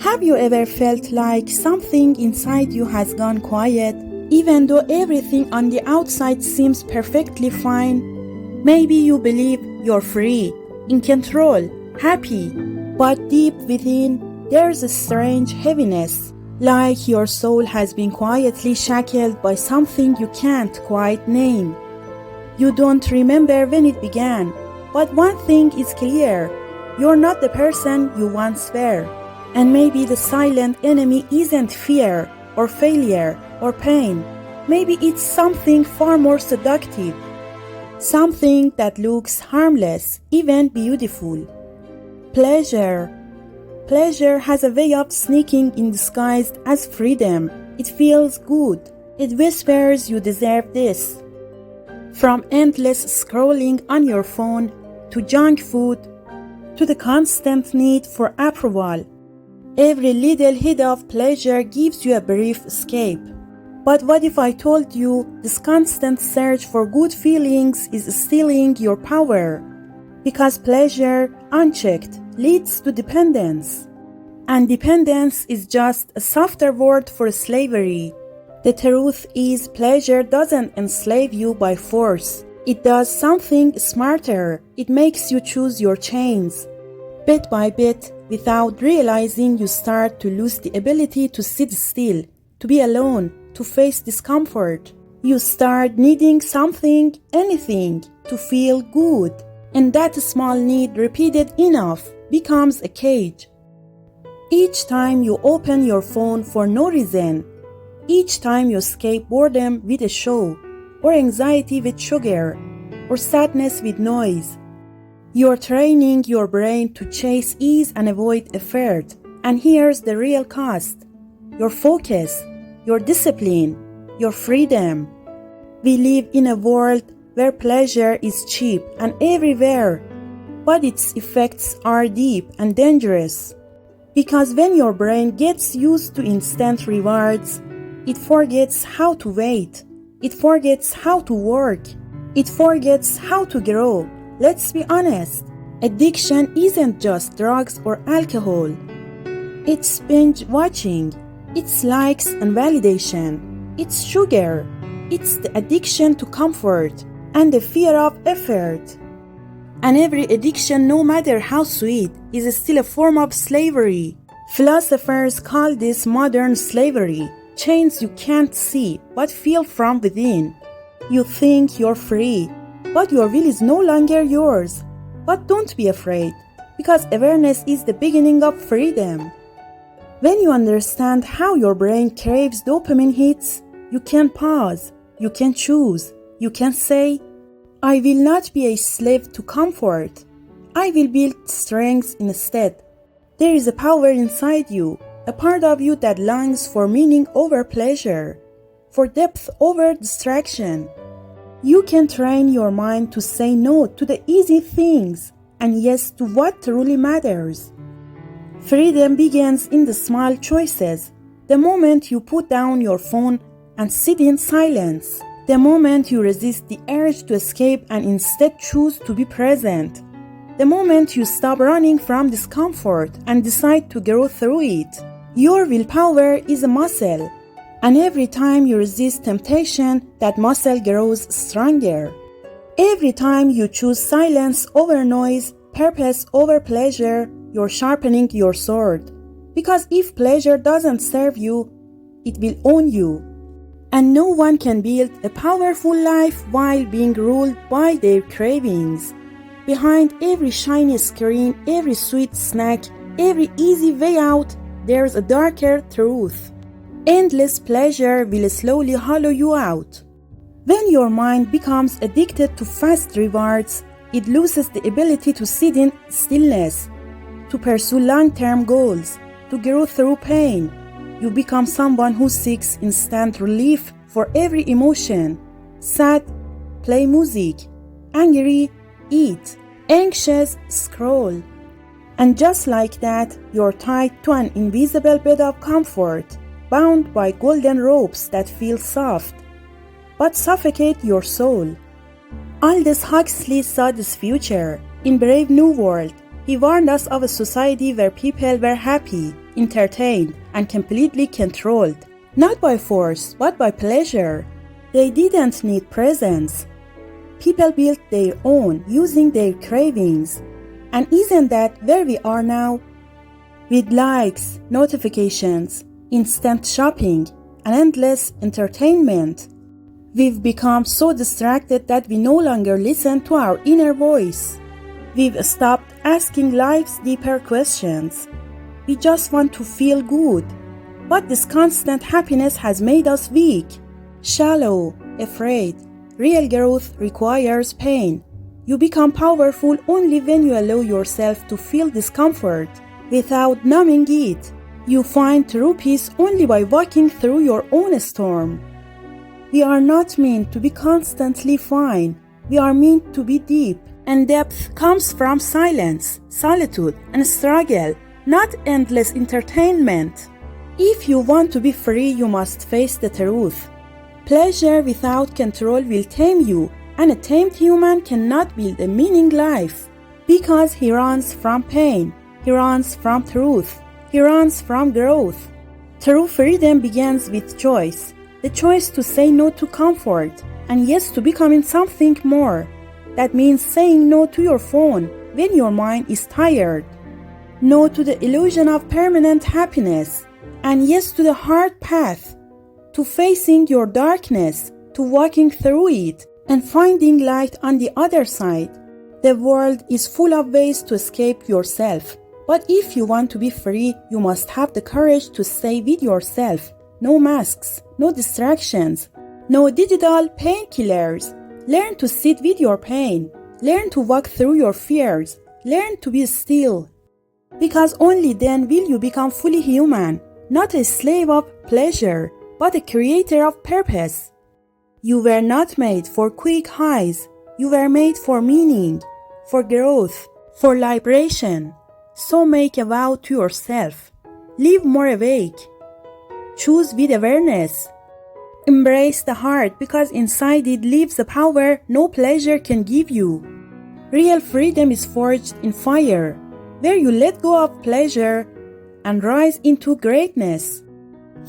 Have you ever felt like something inside you has gone quiet, even though everything on the outside seems perfectly fine? Maybe you believe you're free, in control, happy, but deep within, there's a strange heaviness, like your soul has been quietly shackled by something you can't quite name. You don't remember when it began, but one thing is clear: you're not the person you once were. And maybe the silent enemy isn't fear or failure or pain. Maybe it's something far more seductive. Something that looks harmless, even beautiful. Pleasure. Pleasure has a way of sneaking in disguised as freedom. It feels good. It whispers you deserve this. From endless scrolling on your phone, to junk food, to the constant need for approval. Every little hit of pleasure gives you a brief escape. But what if I told you this constant search for good feelings is stealing your power? Because pleasure, unchecked, leads to dependence. And dependence is just a softer word for slavery. The truth is, pleasure doesn't enslave you by force. It does something smarter. It makes you choose your chains. Bit by bit, without realizing, you start to lose the ability to sit still, to be alone, to face discomfort. You start needing something, anything, to feel good. And that small need, repeated enough, becomes a cage. Each time you open your phone for no reason, each time you escape boredom with a show, or anxiety with sugar, or sadness with noise, you're training your brain to chase ease and avoid effort. And here's the real cost: your focus, your discipline, your freedom. We live in a world where pleasure is cheap and everywhere, but its effects are deep and dangerous. Because when your brain gets used to instant rewards, it forgets how to wait. It forgets how to work. It forgets how to grow. Let's be honest, addiction isn't just drugs or alcohol. It's binge watching. It's likes and validation. It's sugar. It's the addiction to comfort and the fear of effort. And every addiction, no matter how sweet, is still a form of slavery. Philosophers call this modern slavery, chains you can't see but feel from within. You think you're free, but your will is no longer yours. But don't be afraid, because awareness is the beginning of freedom. When you understand how your brain craves dopamine hits, you can pause, you can choose, you can say, I will not be a slave to comfort. I will build strength instead. There is a power inside you, a part of you that longs for meaning over pleasure, for depth over distraction. You can train your mind to say no to the easy things and yes to what truly matters. Freedom begins in the small choices. The moment you put down your phone and sit in silence. The moment you resist the urge to escape and instead choose to be present. The moment you stop running from discomfort and decide to grow through it. Your willpower is a muscle. And every time you resist temptation, that muscle grows stronger. Every time you choose silence over noise, purpose over pleasure, you're sharpening your sword. Because if pleasure doesn't serve you, it will own you. And no one can build a powerful life while being ruled by their cravings. Behind every shiny screen, every sweet snack, every easy way out, there's a darker truth. Endless pleasure will slowly hollow you out. When your mind becomes addicted to fast rewards, it loses the ability to sit in stillness, to pursue long-term goals, to grow through pain. You become someone who seeks instant relief for every emotion. Sad, play music. Angry, eat. Anxious, scroll. And just like that, you're tied to an invisible bed of comfort, bound by golden ropes that feel soft, but suffocate your soul. Aldous Huxley saw this future in Brave New World. He warned us of a society where people were happy, entertained, and completely controlled, not by force, but by pleasure. They didn't need presents. People built their own using their cravings. And isn't that where we are now? With likes, notifications, instant shopping, and endless entertainment, we've become so distracted that we no longer listen to our inner voice. We've stopped asking life's deeper questions. We just want to feel good. But this constant happiness has made us weak, shallow, afraid. Real growth requires pain. You become powerful only when you allow yourself to feel discomfort without numbing it. You find true peace only by walking through your own storm. We are not meant to be constantly fine. We are meant to be deep. And depth comes from silence, solitude, and struggle, not endless entertainment. If you want to be free, you must face the truth. Pleasure without control will tame you, and a tamed human cannot build a meaning life because he runs from pain, he runs from truth, he runs from growth. True freedom begins with choice, the choice to say no to comfort and yes to becoming something more. That means saying no to your phone when your mind is tired, no to the illusion of permanent happiness, and yes to the hard path, to facing your darkness, to walking through it, and finding light on the other side. The world is full of ways to escape yourself, but if you want to be free, you must have the courage to stay with yourself. No masks, no distractions, no digital painkillers. Learn to sit with your pain. Learn to walk through your fears. Learn to be still. Because only then will you become fully human, not a slave of pleasure, but a creator of purpose. You were not made for quick highs. You were made for meaning, for growth, for liberation. So make a vow to yourself. Live more awake. Choose with awareness. Embrace the heart because inside it lives a power no pleasure can give you. Real freedom is forged in fire, where you let go of pleasure and rise into greatness.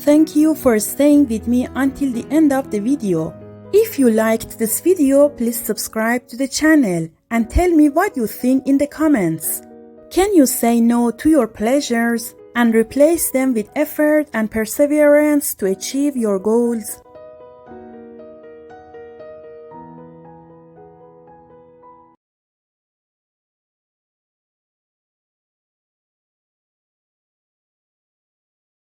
Thank you for staying with me until the end of the video. If you liked this video, please subscribe to the channel and tell me what you think in the comments. Can you say no to your pleasures and replace them with effort and perseverance to achieve your goals?